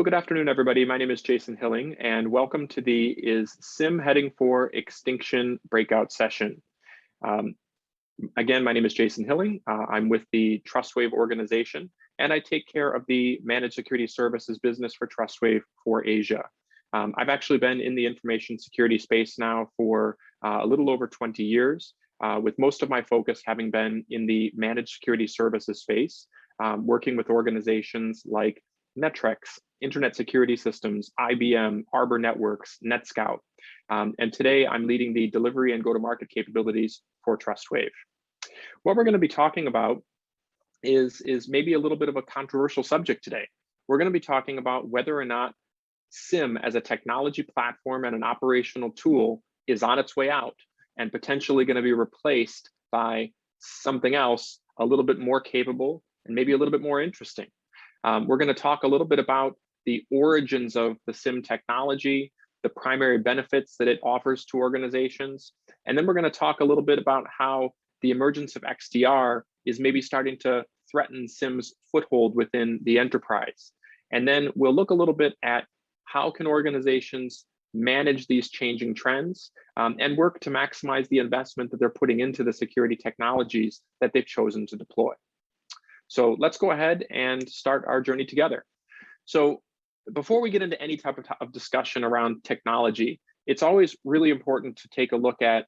Good afternoon, everybody. My name is Jason Hilling, and welcome to the Is SIEM Heading for Extinction breakout session. Again, my name is Jason Hilling. I'm with the TrustWave organization, and I take care of the managed security services business for TrustWave for Asia. I've actually been in the information security space now for a little over 20 years, with most of my focus having been in the managed security services space, working with organizations like Netrex, Internet Security Systems, IBM, Arbor Networks, NetScout. And today I'm leading the delivery and go-to-market capabilities for TrustWave. What we're going to be talking about is maybe a little bit of a controversial subject today. We're going to be talking about whether or not SIEM as a technology platform and an operational tool is on its way out and potentially going to be replaced by something else a little bit more capable and maybe a little bit more interesting. We're going to talk a little bit about the origins of the SIEM technology, the primary benefits that it offers to organizations, and then we're going to talk a little bit about how the emergence of XDR is maybe starting to threaten SIEM's foothold within the enterprise. And then we'll look a little bit at how can organizations manage these changing trends and work to maximize the investment that they're putting into the security technologies that they've chosen to deploy. So let's go ahead and start our journey together. So before we get into any type of discussion around technology, it's always really important to take a look at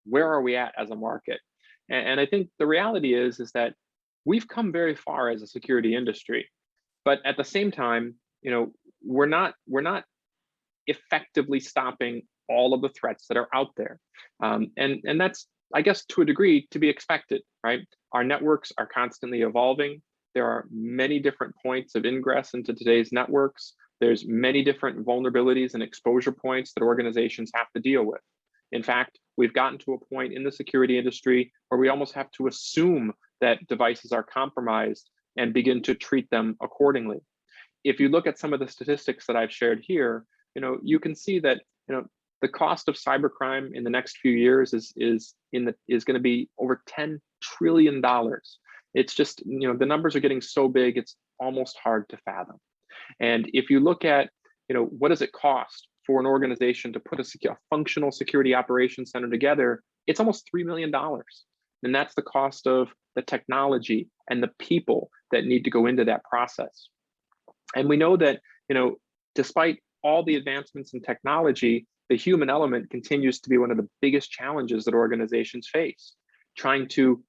where are we at as a market. And I think the reality is that we've come very far as a security industry, but at the same time, we're not effectively stopping all of the threats that are out there. And that's, I guess, to a degree to be expected, right? Our networks are constantly evolving. There are many different points of ingress into today's networks. There's many different vulnerabilities and exposure points that organizations have to deal with. In fact, we've gotten to a point in the security industry where we almost have to assume that devices are compromised and begin to treat them accordingly. If you look at some of the statistics that I've shared here, you can see that the cost of cybercrime in the next few years is going to be over $10 trillion. It's just, the numbers are getting so big, it's almost hard to fathom. And if you look at, what does it cost for an organization to put a functional security operations center together, it's almost $3 million. And that's the cost of the technology and the people that need to go into that process. And we know that, despite all the advancements in technology, the human element continues to be one of the biggest challenges that organizations face. Trying to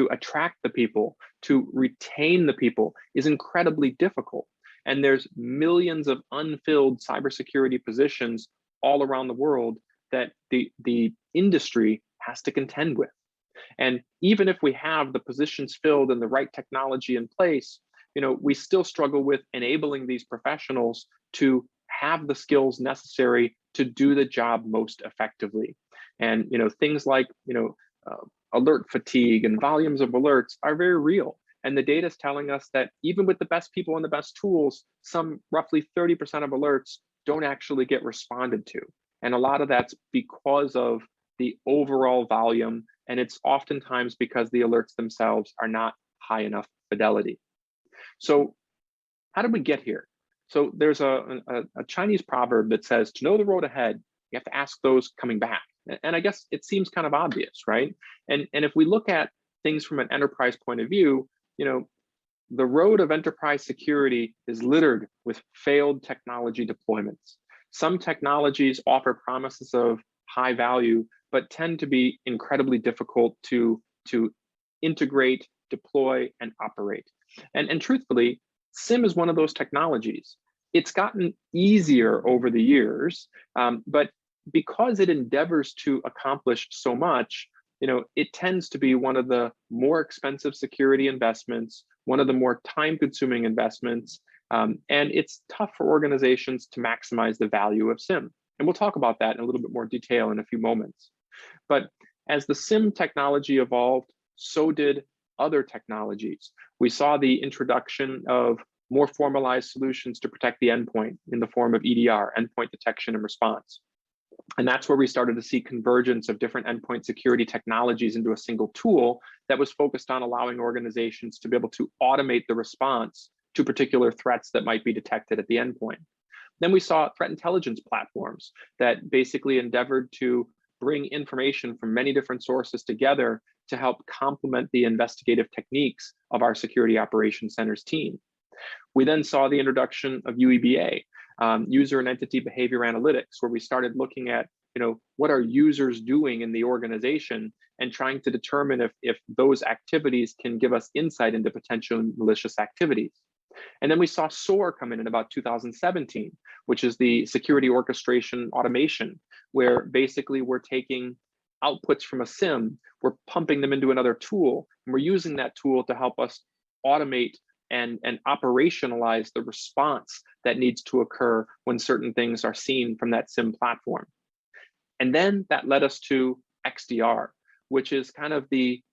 attract the people, to retain the people is incredibly difficult. And there's millions of unfilled cybersecurity positions all around the world that the industry has to contend with. And even if we have the positions filled and the right technology in place, we still struggle with enabling these professionals to have the skills necessary to do the job most effectively. And things like alert fatigue and volumes of alerts are very real. And the data is telling us that even with the best people and the best tools, some roughly 30% of alerts don't actually get responded to. And a lot of that's because of the overall volume, and it's oftentimes because the alerts themselves are not high enough fidelity. So how did we get here? So there's a Chinese proverb that says, to know the road ahead, you have to ask those coming back. And I guess it seems kind of obvious, right? And if we look at things from an enterprise point of view, the road of enterprise security is littered with failed technology deployments. Some technologies offer promises of high value, but tend to be incredibly difficult to integrate, deploy, and operate. And truthfully, SIEM is one of those technologies. It's gotten easier over the years, but because it endeavors to accomplish so much, it tends to be one of the more expensive security investments, one of the more time-consuming investments, and it's tough for organizations to maximize the value of SIEM. And we'll talk about that in a little bit more detail in a few moments. But as the SIEM technology evolved, so did other technologies. We saw the introduction of more formalized solutions to protect the endpoint in the form of EDR, endpoint detection and response. And that's where we started to see convergence of different endpoint security technologies into a single tool that was focused on allowing organizations to be able to automate the response to particular threats that might be detected at the endpoint. Then we saw threat intelligence platforms that basically endeavored to bring information from many different sources together to help complement the investigative techniques of our security operations centers team. We then saw the introduction of UEBA, user and entity behavior analytics, where we started looking at, what are users doing in the organization and trying to determine if those activities can give us insight into potential malicious activities. And then we saw SOAR come in about 2017, which is the security orchestration automation, where basically we're taking outputs from a SIEM, we're pumping them into another tool, and we're using that tool to help us automate and operationalize the response that needs to occur when certain things are seen from that SIEM platform. And then that led us to XDR, which is kind of the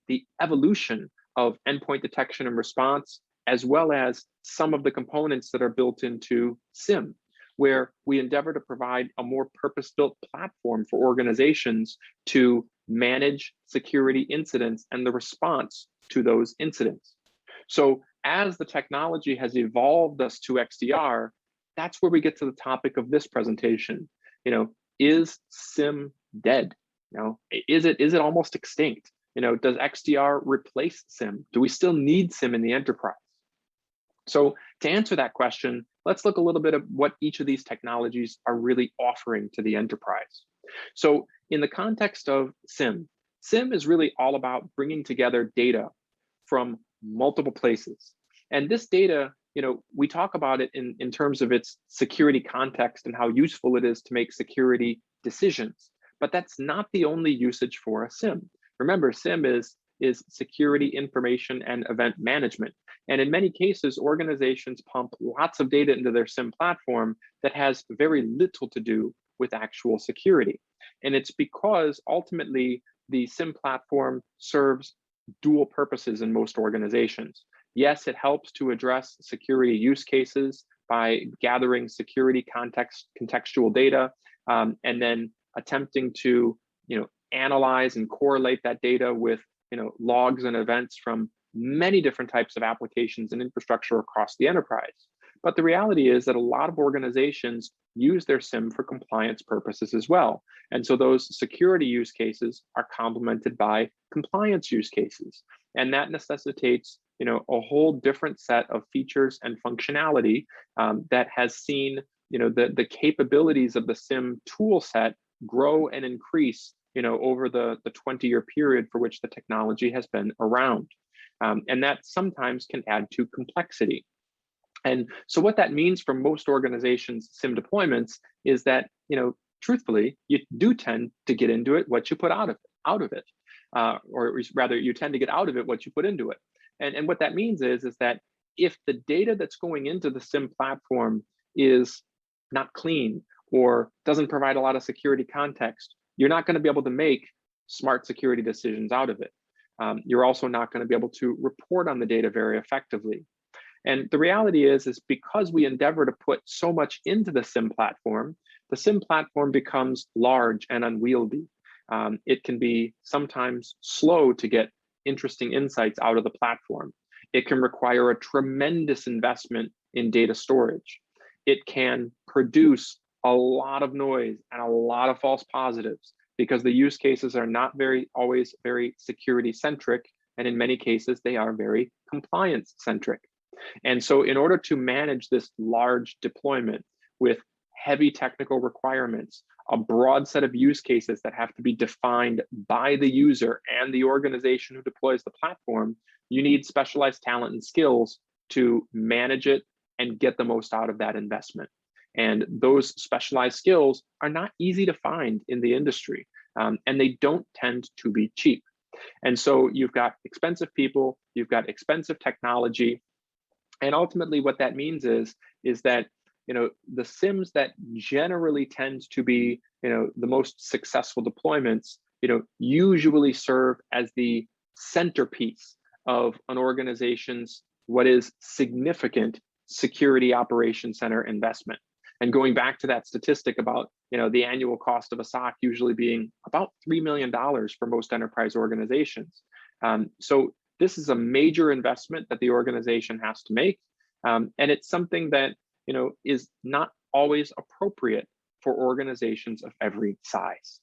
evolution of endpoint detection and response, as well as some of the components that are built into SIEM, where we endeavor to provide a more purpose-built platform for organizations to manage security incidents and the response to those incidents. So as the technology has evolved us to XDR, that's where we get to the topic of this presentation. Is SIEM dead? Is it almost extinct? Does XDR replace SIEM? Do we still need SIEM in the enterprise? So to answer that question, let's look a little bit at what each of these technologies are really offering to the enterprise. So in the context of SIEM, SIEM is really all about bringing together data from multiple places. And this data, we talk about it in terms of its security context and how useful it is to make security decisions. But that's not the only usage for a SIEM. Remember, SIEM is security information and event management. And in many cases, organizations pump lots of data into their SIEM platform that has very little to do with actual security. And it's because ultimately the SIEM platform serves dual purposes in most organizations. Yes, it helps to address security use cases by gathering security contextual data, and then attempting to analyze and correlate that data with logs and events from many different types of applications and infrastructure across the enterprise. But the reality is that a lot of organizations use their SIEM for compliance purposes as well. And so those security use cases are complemented by compliance use cases. And that necessitates a whole different set of features and functionality that has seen the capabilities of the SIEM tool set grow and increase over the 20-year period for which the technology has been around. And that sometimes can add to complexity. And so what that means for most organizations' SIEM deployments is that, truthfully, you do tend to get into it what you put out of it, or rather you tend to get out of it what you put into it. And what that means is that if the data that's going into the SIEM platform is not clean or doesn't provide a lot of security context, you're not going to be able to make smart security decisions out of it. You're also not going to be able to report on the data very effectively. And the reality is because we endeavor to put so much into the SIEM platform becomes large and unwieldy. It can be sometimes slow to get interesting insights out of the platform. It can require a tremendous investment in data storage. It can produce a lot of noise and a lot of false positives because the use cases are not always very security centric. And in many cases, they are very compliance centric. And so in order to manage this large deployment with heavy technical requirements, a broad set of use cases that have to be defined by the user and the organization who deploys the platform, you need specialized talent and skills to manage it and get the most out of that investment. And those specialized skills are not easy to find in the industry, and they don't tend to be cheap. And so you've got expensive people, you've got expensive technology, and ultimately what that means is that the SIEMs that generally tend to be the most successful deployments usually serve as the centerpiece of an organization's what is significant security operations center investment. And going back to that statistic about the annual cost of a SOC usually being about $3 million for most enterprise organizations. So this is a major investment that the organization has to make. And it's something that, is not always appropriate for organizations of every size.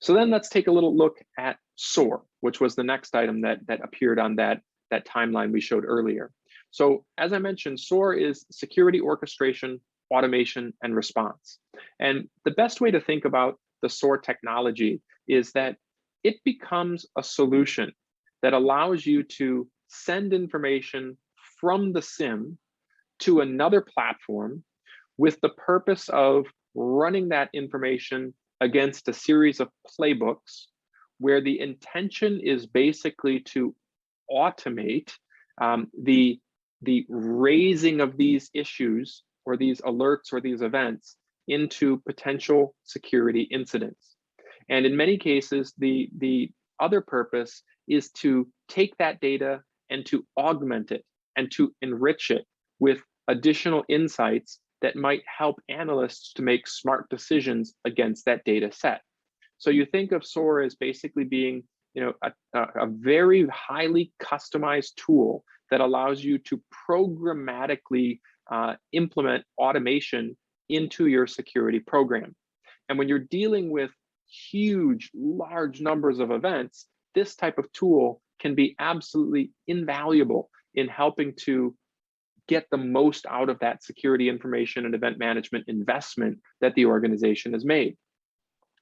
So then let's take a little look at SOAR, which was the next item that appeared on that timeline we showed earlier. So as I mentioned, SOAR is security orchestration, automation, and response. And the best way to think about the SOAR technology is that it becomes a solution that allows you to send information from the SIEM to another platform with the purpose of running that information against a series of playbooks where the intention is basically to automate the raising of these issues or these alerts or these events into potential security incidents. And in many cases, the other purpose is to take that data and to augment it and to enrich it with additional insights that might help analysts to make smart decisions against that data set. So you think of SOAR as basically being, a very highly customized tool that allows you to programmatically implement automation into your security program. And when you're dealing with huge, large numbers of events, this type of tool can be absolutely invaluable in helping to get the most out of that security information and event management investment that the organization has made.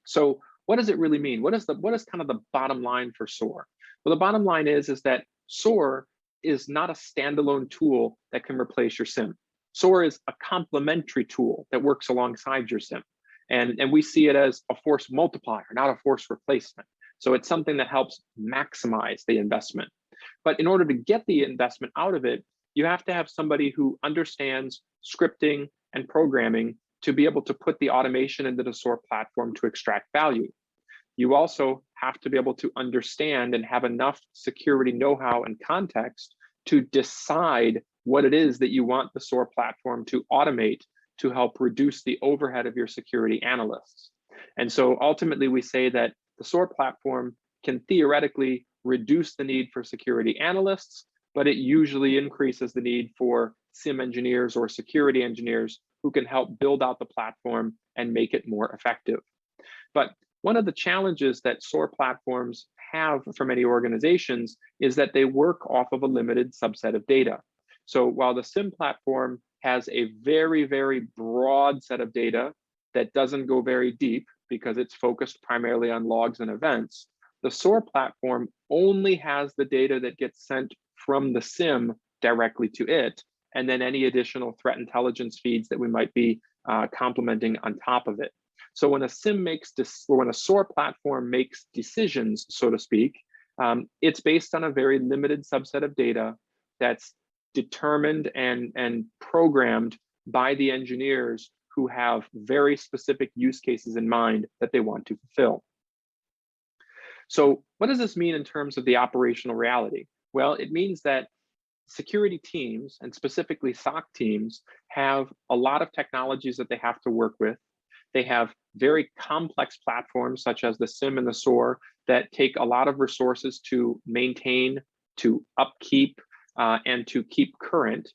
So what does it really mean? What is kind of the bottom line for SOAR? Well, the bottom line is that SOAR is not a standalone tool that can replace your SIEM. SOAR is a complementary tool that works alongside your SIEM. And we see it as a force multiplier, not a force replacement. So it's something that helps maximize the investment. But in order to get the investment out of it, you have to have somebody who understands scripting and programming to be able to put the automation into the SOAR platform to extract value. You also have to be able to understand and have enough security know-how and context to decide what it is that you want the SOAR platform to automate to help reduce the overhead of your security analysts. And so ultimately we say that the SOAR platform can theoretically reduce the need for security analysts, but it usually increases the need for SIEM engineers or security engineers who can help build out the platform and make it more effective. But one of the challenges that SOAR platforms have for many organizations is that they work off of a limited subset of data. So while the SIEM platform has a very, very broad set of data that doesn't go very deep because it's focused primarily on logs and events, the SOAR platform only has the data that gets sent from the SIEM directly to it, and then any additional threat intelligence feeds that we might be complementing on top of it. So when a SIEM when a SOAR platform makes decisions, so to speak, it's based on a very limited subset of data that's determined and programmed by the engineers who have very specific use cases in mind that they want to fulfill. So what does this mean in terms of the operational reality? Well, it means that security teams, and specifically SOC teams, have a lot of technologies that they have to work with. They have very complex platforms such as the SIEM and the SOAR that take a lot of resources to maintain, to upkeep, and to keep current.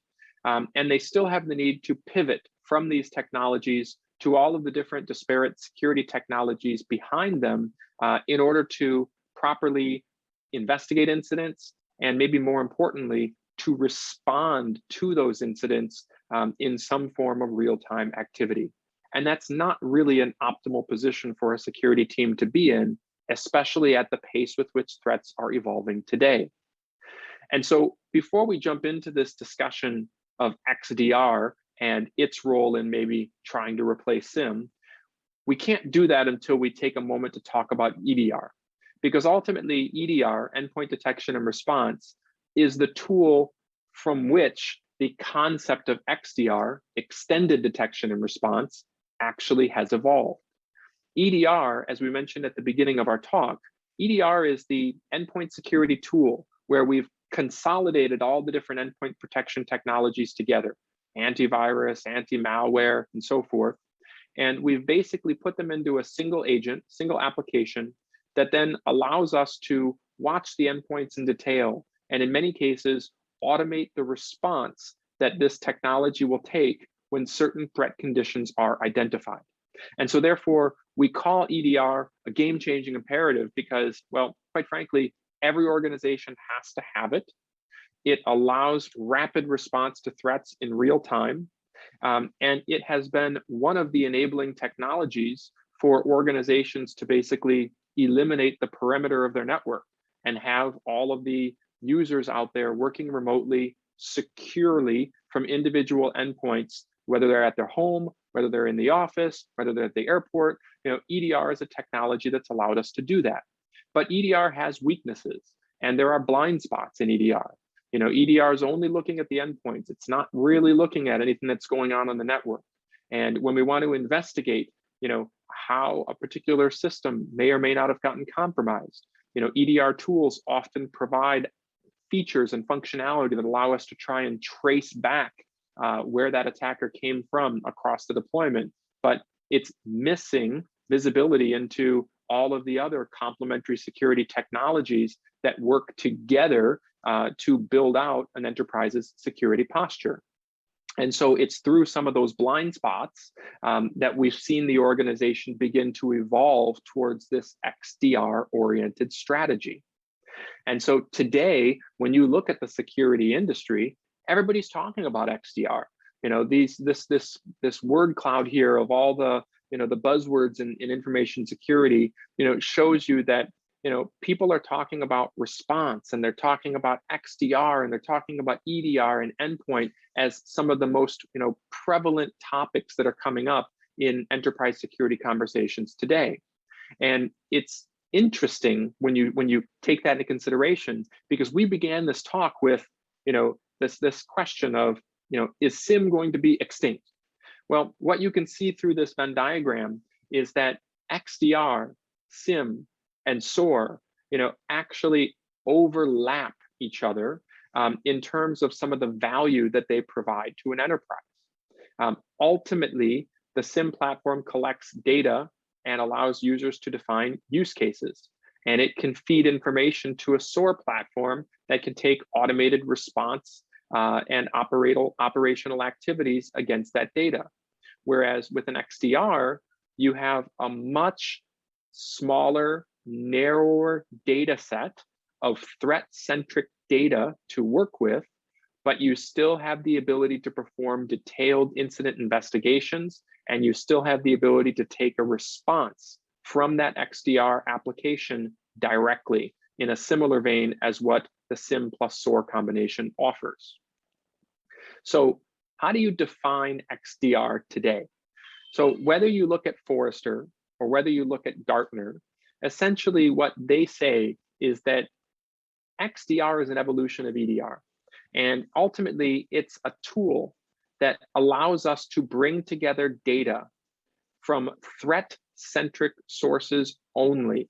And they still have the need to pivot from these technologies to all of the different disparate security technologies behind them in order to properly investigate incidents, and maybe more importantly, to respond to those incidents in some form of real-time activity. And that's not really an optimal position for a security team to be in, especially at the pace with which threats are evolving today. And so before we jump into this discussion of XDR and its role in maybe trying to replace SIEM, we can't do that until we take a moment to talk about EDR. Because ultimately, EDR, endpoint detection and response, is the tool from which the concept of XDR, extended detection and response, actually has evolved. EDR, as we mentioned at the beginning of our talk, EDR is the endpoint security tool where we've consolidated all the different endpoint protection technologies together, antivirus, anti-malware, and so forth. And we've basically put them into a single agent, single application that then allows us to watch the endpoints in detail, and in many cases, automate the response that this technology will take when certain threat conditions are identified. And so therefore, we call EDR a game-changing imperative because, well, quite frankly, every organization has to have it. It allows rapid response to threats in real time. And it has been one of the enabling technologies for organizations to basically eliminate the perimeter of their network and have all of the users out there working remotely, securely from individual endpoints, whether they're at their home, whether they're in the office, whether they're at the airport. EDR is a technology that's allowed us to do that. But EDR has weaknesses, and there are blind spots in EDR. EDR is only looking at the endpoints. It's not really looking at anything that's going on the network. And when we want to investigate, how a particular system may or may not have gotten compromised, EDR tools often provide features and functionality that allow us to try and trace back where that attacker came from across the deployment, but it's missing visibility into all of the other complementary security technologies that work together to build out an enterprise's security posture. And so it's through some of those blind spots that we've seen the organization begin to evolve towards this XDR-oriented strategy. And so today, when you look at the security industry, everybody's talking about XDR. This word cloud here of all the the buzzwords in information security, shows you that people are talking about response, and they're talking about XDR, and they're talking about EDR and endpoint as some of the most prevalent topics that are coming up in enterprise security conversations today. And it's interesting when you take that into consideration, because we began this talk with this question of is SIEM going to be extinct? Well, what you can see through this Venn diagram is that XDR, SIEM, and SOAR, actually overlap each other in terms of some of the value that they provide to an enterprise. Ultimately, the SIEM platform collects data and allows users to define use cases, and it can feed information to a SOAR platform that can take automated response and operational activities against that data. Whereas with an XDR, you have a much smaller, narrower data set of threat-centric data to work with, but you still have the ability to perform detailed incident investigations, and you still have the ability to take a response from that XDR application directly in a similar vein as what the SIEM plus SOAR combination offers. So how do you define XDR today? So whether you look at Forrester or whether you look at Gartner, essentially what they say is that XDR is an evolution of EDR. And ultimately, it's a tool that allows us to bring together data from threat-centric sources only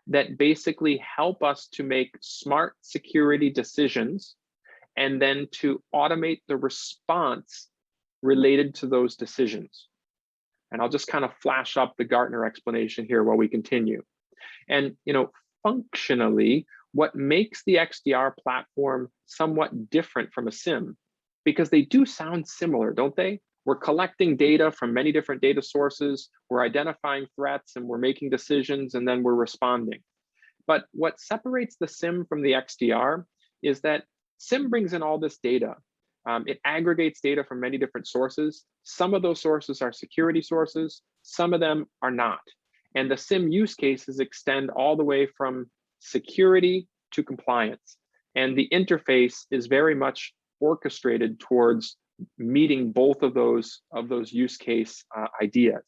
that basically help us to make smart security decisions and then to automate the response related to those decisions. And I'll just kind of flash up the Gartner explanation here while we continue. And functionally, what makes the XDR platform somewhat different from a SIEM, because they do sound similar, don't they? We're collecting data from many different data sources, we're identifying threats, and we're making decisions, and then we're responding. But what separates the SIEM from the XDR is that SIEM brings in all this data. It aggregates data from many different sources. Some of those sources are security sources, some of them are not. And the SIEM use cases extend all the way from security to compliance. And the interface is very much orchestrated towards meeting both of those use case ideas.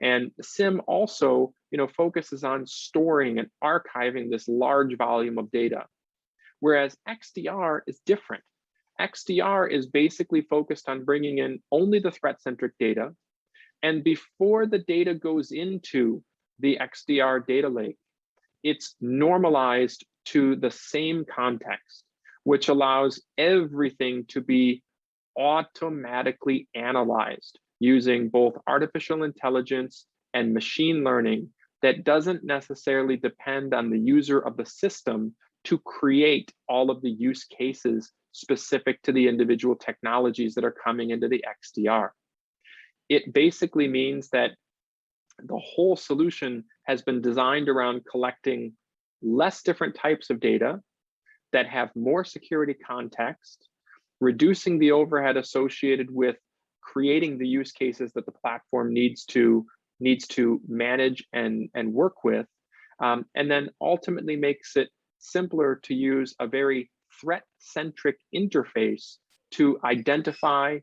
And SIEM also focuses on storing and archiving this large volume of data. Whereas XDR is different. XDR is basically focused on bringing in only the threat-centric data. And before the data goes into the XDR data lake, it's normalized to the same context, which allows everything to be automatically analyzed using both artificial intelligence and machine learning that doesn't necessarily depend on the user of the system to create all of the use cases specific to the individual technologies that are coming into the XDR. It basically means that the whole solution has been designed around collecting less different types of data that have more security context, reducing the overhead associated with creating the use cases that the platform needs to manage and work with, and then ultimately makes it simpler to use a very threat-centric interface to identify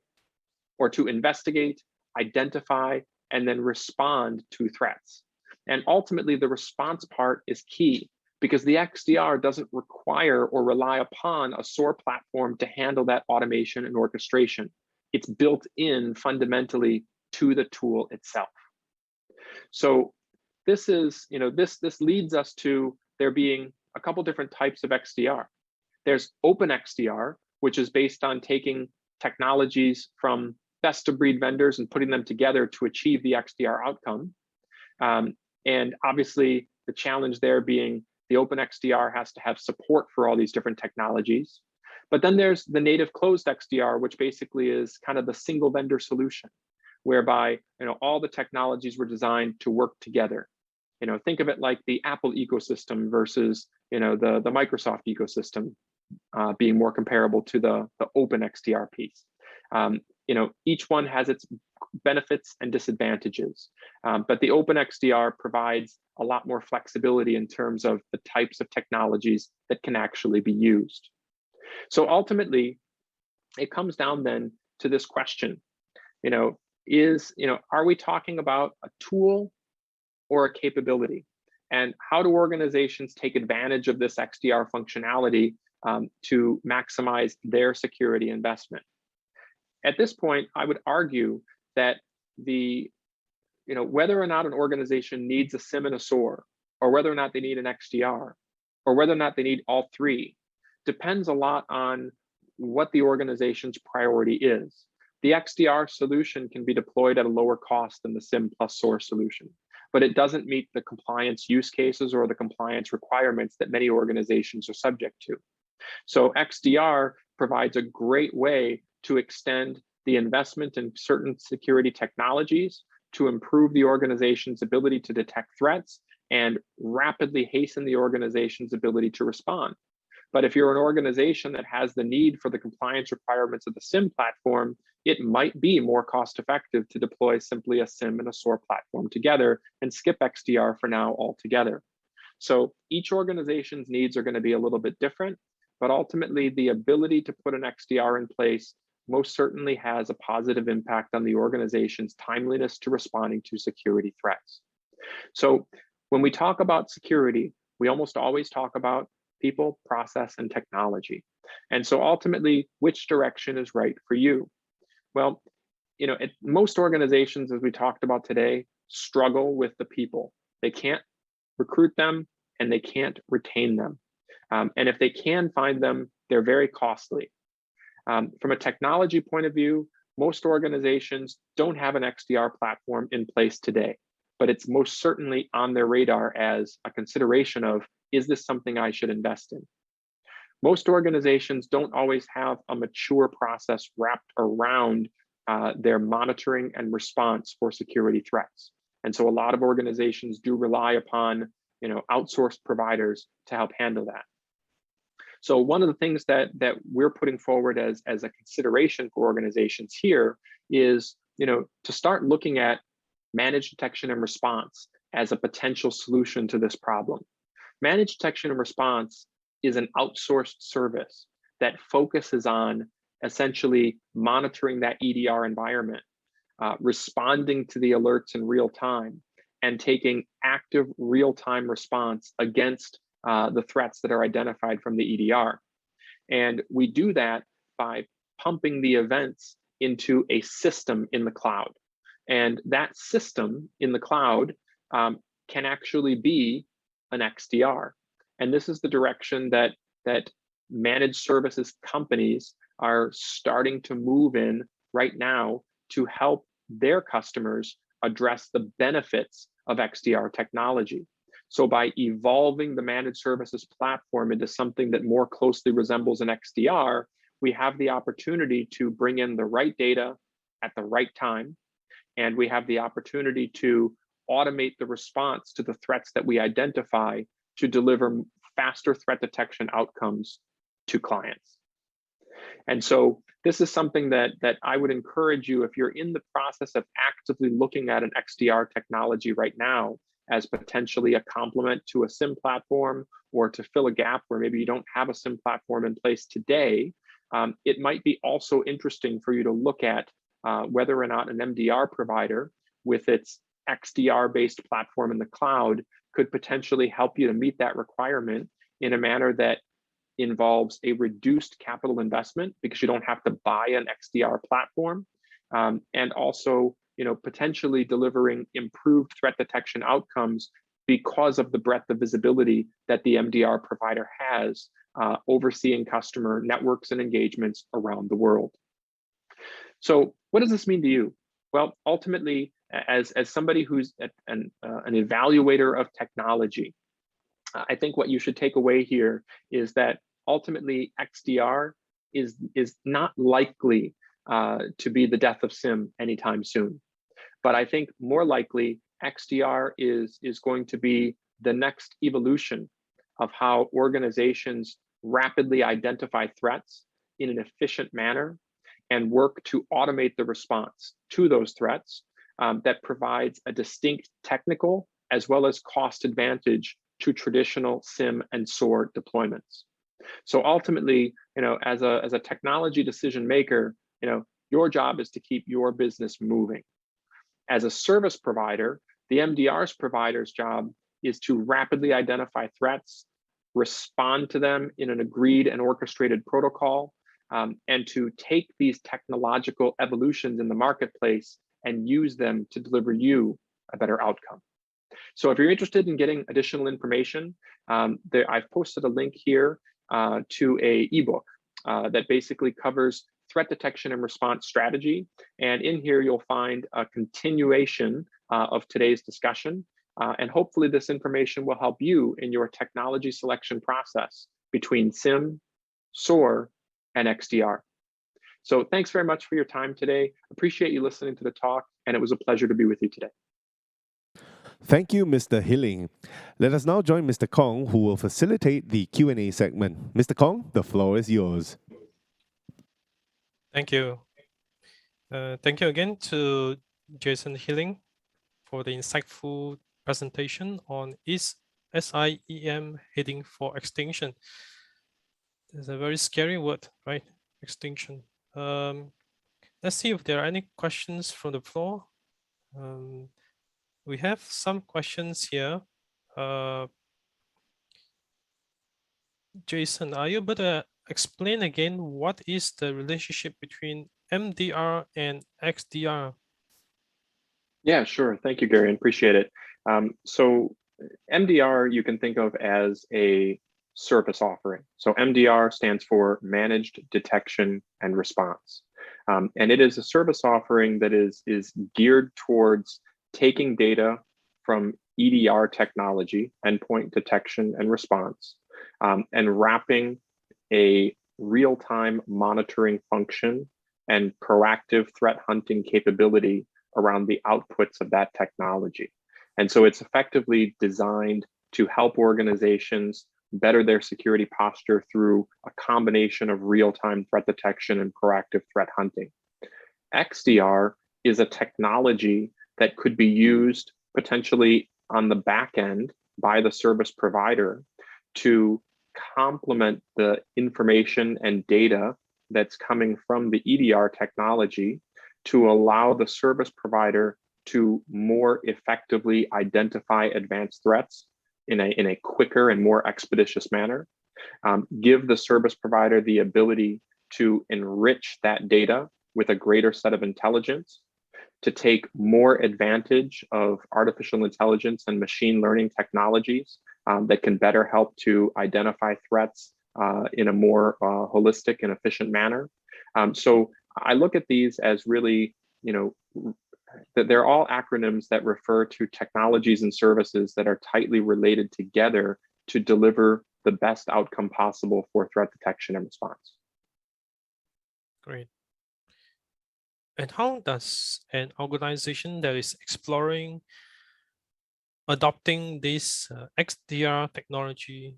or to investigate, identify, and then respond to threats. And ultimately, the response part is key, because the XDR doesn't require or rely upon a SOAR platform to handle that automation and orchestration. It's built in fundamentally to the tool itself. So this is, this leads us to there being a couple different types of XDR. There's open XDR, which is based on taking technologies from best of breed vendors and putting them together to achieve the XDR outcome. And obviously the challenge there being the open XDR has to have support for all these different technologies. But then there's the native closed XDR, which basically is kind of the single vendor solution, whereby all the technologies were designed to work together. Think of it like the Apple ecosystem versus the Microsoft ecosystem, being more comparable to the open XDR piece. Each one has its benefits and disadvantages, but the open XDR provides a lot more flexibility in terms of the types of technologies that can actually be used. So ultimately, it comes down then to this question, are we talking about a tool or a capability? And how do organizations take advantage of this XDR functionality to maximize their security investment? At this point, I would argue that whether or not an organization needs a SIEM and a SOAR, or whether or not they need an XDR, or whether or not they need all three, depends a lot on what the organization's priority is. The XDR solution can be deployed at a lower cost than the SIEM plus SOAR solution, but it doesn't meet the compliance use cases or the compliance requirements that many organizations are subject to. So XDR provides a great way to extend the investment in certain security technologies to improve the organization's ability to detect threats and rapidly hasten the organization's ability to respond. But if you're an organization that has the need for the compliance requirements of the SIEM platform, it might be more cost effective to deploy simply a SIEM and a SOAR platform together and skip XDR for now altogether. So each organization's needs are going to be a little bit different, but ultimately the ability to put an XDR in place most certainly has a positive impact on the organization's timeliness to responding to security threats. So when we talk about security, we almost always talk about people, process, and technology. And so ultimately, which direction is right for you? Well, most organizations, as we talked about today, struggle with the people. They can't recruit them and they can't retain them. And if they can find them, they're very costly. From a technology point of view, most organizations don't have an XDR platform in place today, but it's most certainly on their radar as a consideration of, is this something I should invest in? Most organizations don't always have a mature process wrapped around their monitoring and response for security threats. And so a lot of organizations do rely upon outsourced providers to help handle that. So one of the things that we're putting forward as a consideration for organizations here is to start looking at managed detection and response as a potential solution to this problem. Managed detection and response is an outsourced service that focuses on essentially monitoring that EDR environment, responding to the alerts in real time, and taking active real-time response against the threats that are identified from the EDR. And we do that by pumping the events into a system in the cloud. And that system in the cloud can actually be an XDR. And this is the direction that managed services companies are starting to move in right now to help their customers address the benefits of XDR technology. So by evolving the managed services platform into something that more closely resembles an XDR, we have the opportunity to bring in the right data at the right time, and we have the opportunity to automate the response to the threats that we identify to deliver faster threat detection outcomes to clients. And so this is something that I would encourage you, if you're in the process of actively looking at an XDR technology right now as potentially a complement to a SIEM platform, or to fill a gap where maybe you don't have a SIEM platform in place today, it might be also interesting for you to look at whether or not an MDR provider with its XDR-based platform in the cloud could potentially help you to meet that requirement in a manner that involves a reduced capital investment, because you don't have to buy an XDR platform, and also, potentially delivering improved threat detection outcomes because of the breadth of visibility that the MDR provider has, overseeing customer networks and engagements around the world. So what does this mean to you? Well, ultimately, as somebody who's an evaluator of technology, I think what you should take away here is that ultimately XDR is not likely to be the death of SIEM anytime soon. But I think more likely XDR is going to be the next evolution of how organizations rapidly identify threats in an efficient manner and work to automate the response to those threats, that provides a distinct technical as well as cost advantage to traditional SIEM and SOAR deployments. So ultimately, as a technology decision maker, your job is to keep your business moving. As a service provider, the MDR's provider's job is to rapidly identify threats, respond to them in an agreed and orchestrated protocol, and to take these technological evolutions in the marketplace and use them to deliver you a better outcome. So if you're interested in getting additional information, I've posted a link here to an ebook that basically covers threat detection and response strategy. And in here, you'll find a continuation of today's discussion. And hopefully this information will help you in your technology selection process between SIEM, SOAR, and XDR. So thanks very much for your time today. Appreciate you listening to the talk, and it was a pleasure to be with you today. Thank you, Mr. Hilling. Let us now join Mr. Kong, who will facilitate the Q&A segment. Mr. Kong, the floor is yours. Thank you. Thank you again to Jason Hilling for the insightful presentation on SIEM heading for extinction. It's a very scary word, right? Extinction. Let's see if there are any questions from the floor. We have some questions here. Jason, are you able to explain again what is the relationship between MDR and XDR? Yeah, sure. Thank you, Gary. I appreciate it. So MDR you can think of as a service offering. So MDR stands for Managed Detection and Response. And it is a service offering that is geared towards taking data from EDR technology, endpoint detection and response, and wrapping a real-time monitoring function and proactive threat hunting capability around the outputs of that technology. And so it's effectively designed to help organizations better their security posture through a combination of real-time threat detection and proactive threat hunting. XDR is a technology that could be used potentially on the back end by the service provider to complement the information and data that's coming from the EDR technology to allow the service provider to more effectively identify advanced threats in a quicker and more expeditious manner, give the service provider the ability to enrich that data with a greater set of intelligence, to take more advantage of artificial intelligence and machine learning technologies that can better help to identify threats in a more holistic and efficient manner. So I look at these as really, that they're all acronyms that refer to technologies and services that are tightly related together to deliver the best outcome possible for threat detection and response. Great. And how does an organization that is exploring adopting this XDR technology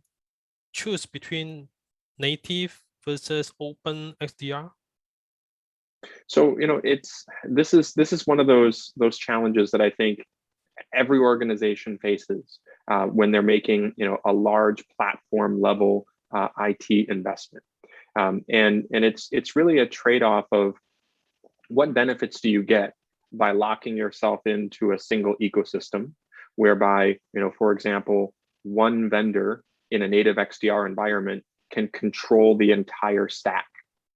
choose between native versus open XDR? So, this is one of those challenges that I think every organization faces when they're making, a large platform level IT investment. And it's really a trade-off of what benefits do you get by locking yourself into a single ecosystem, whereby, for example, one vendor in a native XDR environment can control the entire stack,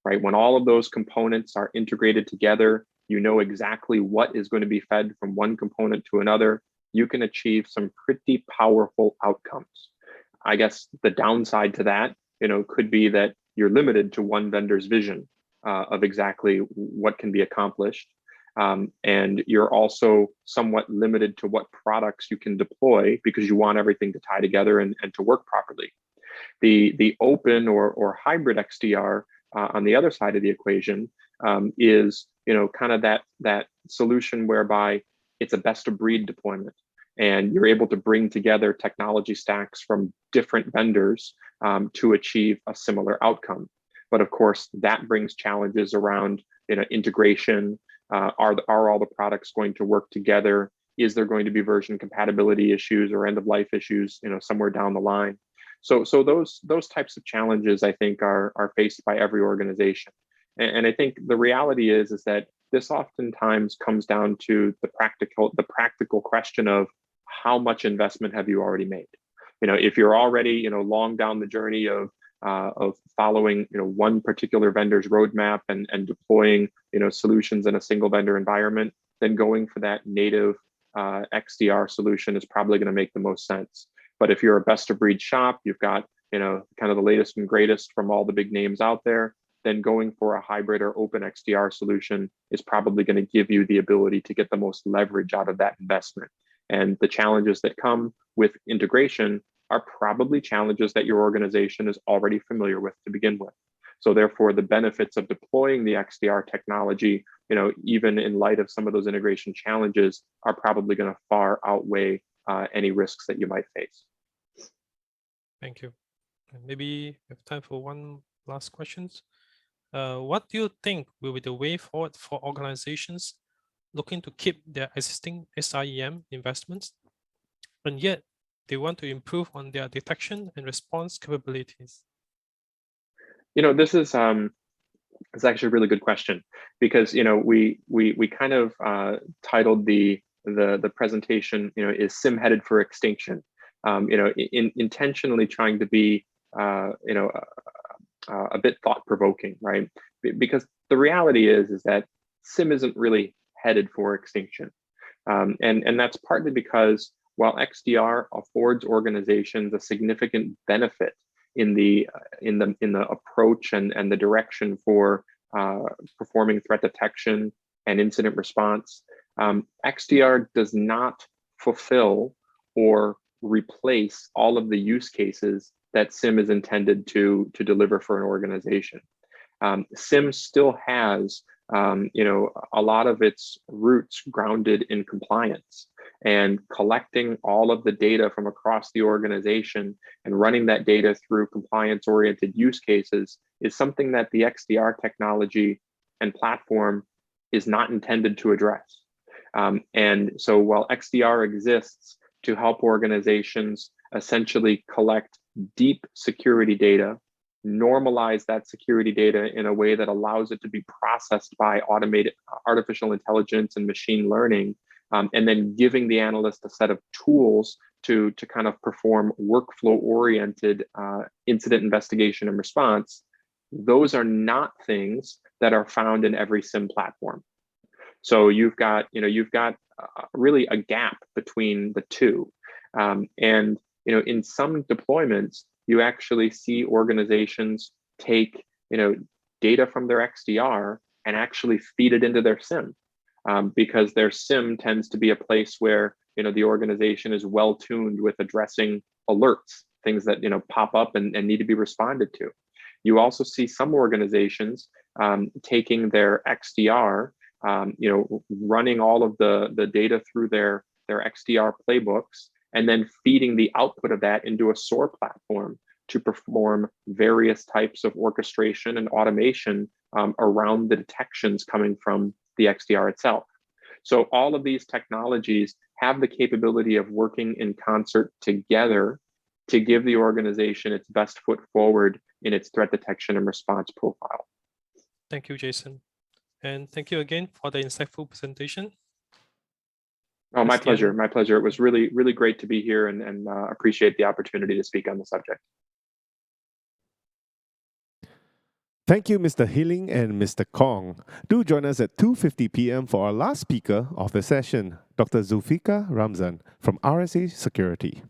right? When all of those components are integrated together, you know exactly what is going to be fed from one component to another. You can achieve some pretty powerful outcomes. I guess the downside to that, could be that you're limited to one vendor's vision of exactly what can be accomplished. And you're also somewhat limited to what products you can deploy because you want everything to tie together and to work properly. The open or hybrid XDR on the other side of the equation is kind of that solution whereby it's a best of breed deployment, and you're able to bring together technology stacks from different vendors to achieve a similar outcome. But of course, that brings challenges around integration. Are all the products going to work together? Is there going to be version compatibility issues or end of life issues somewhere down the line? So those types of challenges, I think, are faced by every organization. And I think the reality is that this oftentimes comes down to the practical question of how much investment have you already made? If you're already long down the journey of following one particular vendor's roadmap and deploying solutions in a single vendor environment, then going for that native XDR solution is probably going to make the most sense. But if you're a best of breed shop, you've got kind of the latest and greatest from all the big names out there, then going for a hybrid or open XDR solution is probably going to give you the ability to get the most leverage out of that investment. And the challenges that come with integration are probably challenges that your organization is already familiar with to begin with. So therefore, the benefits of deploying the XDR technology, even in light of some of those integration challenges, are probably going to far outweigh any risks that you might face. Thank you. And maybe we have time for one last question. What do you think will be the way forward for organizations looking to keep their existing SIEM investments, and yet they want to improve on their detection and response capabilities? This is it's actually a really good question, because we kind of titled the presentation is SIEM headed for extinction, intentionally trying to be a bit thought-provoking, right? Because the reality is that SIEM isn't really headed for extinction, and that's partly because while XDR affords organizations a significant benefit in the approach and the direction for performing threat detection and incident response, XDR does not fulfill or replace all of the use cases that SIEM is intended to deliver for an organization. SIEM still has a lot of its roots grounded in compliance, and collecting all of the data from across the organization and running that data through compliance-oriented use cases is something that the XDR technology and platform is not intended to address. And so while XDR exists to help organizations essentially collect deep security data, normalize that security data in a way that allows it to be processed by automated artificial intelligence and machine learning, and then giving the analyst a set of tools to kind of perform workflow-oriented incident investigation and response, those are not things that are found in every SIEM platform. So you've got really a gap between the two, and in some deployments, you actually see organizations take data from their XDR and actually feed it into their SIEM, because their SIEM tends to be a place where the organization is well tuned with addressing alerts, things that pop up and need to be responded to. You also see some organizations taking their XDR, running all of the data through their XDR playbooks, and then feeding the output of that into a SOAR platform to perform various types of orchestration and automation around the detections coming from the XDR itself. So all of these technologies have the capability of working in concert together to give the organization its best foot forward in its threat detection and response profile. Thank you, Jason. And thank you again for the insightful presentation. Oh, my That's the pleasure. end. My pleasure. It was really, really great to be here and appreciate the opportunity to speak on the subject. Thank you, Mr. Hilling and Mr. Kong. Do join us at 2:50 p.m. for our last speaker of the session, Dr. Zulfikar Ramzan from RSA Security.